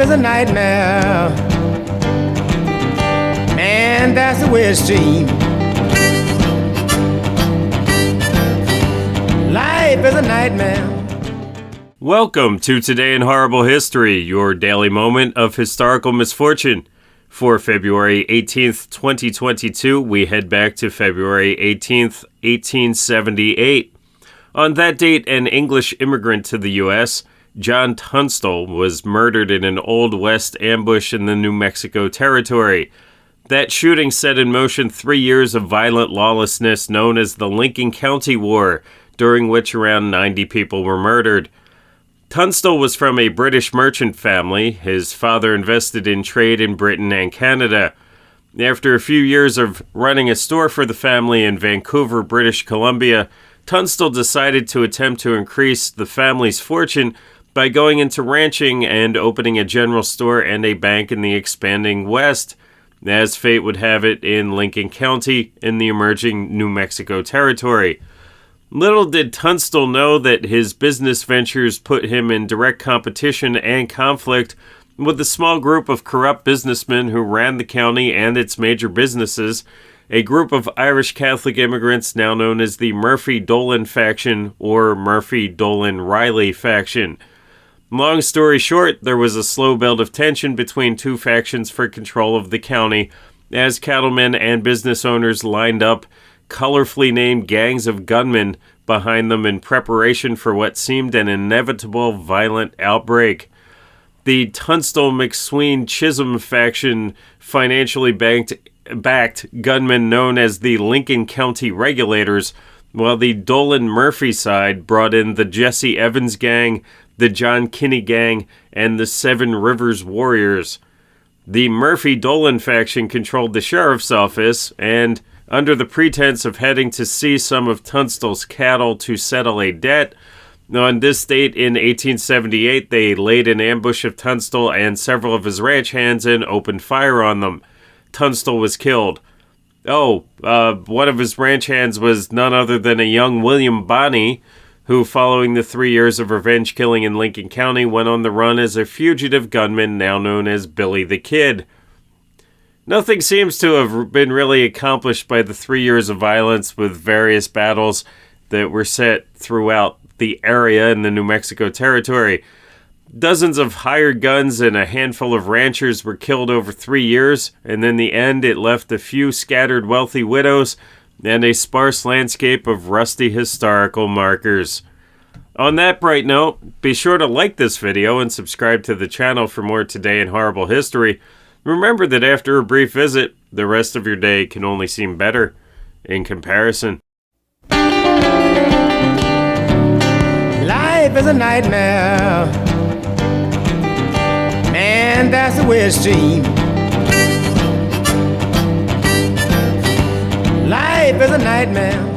is a nightmare. Man, that's the way it seems. Life is a nightmare. Welcome to Today in Horrible History, your daily moment of historical misfortune. For February 18th, 2022, we head back to February 18th, 1878. On that date, an English immigrant to the U.S., John Tunstall, was murdered in an Old West ambush in the New Mexico Territory. That shooting set in motion 3 years of violent lawlessness known as the Lincoln County War, during which around 90 people were murdered. Tunstall was from a British merchant family. His father invested in trade in Britain and Canada. After a few years of running a store for the family in Vancouver, British Columbia, Tunstall decided to attempt to increase the family's fortune by going into ranching and opening a general store and a bank in the expanding West, as fate would have it in Lincoln County in the emerging New Mexico Territory. Little did Tunstall know that his business ventures put him in direct competition and conflict with a small group of corrupt businessmen who ran the county and its major businesses, a group of Irish Catholic immigrants now known as the Murphy-Dolan faction or Murphy-Dolan-Riley faction. Long story short, there was a slow build of tension between two factions for control of the county as cattlemen and business owners lined up colorfully named gangs of gunmen behind them in preparation for what seemed an inevitable violent outbreak. The Tunstall-McSween-Chisholm faction financially backed gunmen known as the Lincoln County Regulators, while the Dolan-Murphy side brought in the Jesse Evans Gang, the John Kinney Gang, and the Seven Rivers Warriors. The Murphy-Dolan faction controlled the sheriff's office, and under the pretense of heading to seize some of Tunstall's cattle to settle a debt, on this date in 1878, they laid an ambush of Tunstall and several of his ranch hands and opened fire on them. Tunstall was killed. One of his ranch hands was none other than a young William Bonney, who, following the 3 years of revenge killing in Lincoln County, went on the run as a fugitive gunman now known as Billy the Kid. Nothing seems to have been really accomplished by the 3 years of violence with various battles that were set throughout the area in the New Mexico Territory. Dozens of hired guns and a handful of ranchers were killed over 3 years, and in the end it left a few scattered wealthy widows and a sparse landscape of rusty historical markers. On that bright note, be sure to like this video and subscribe to the channel for more Today in Horrible History. Remember that after a brief visit, the rest of your day can only seem better in comparison. Life is a nightmare. Man, that's the way it seems. Life is a nightmare.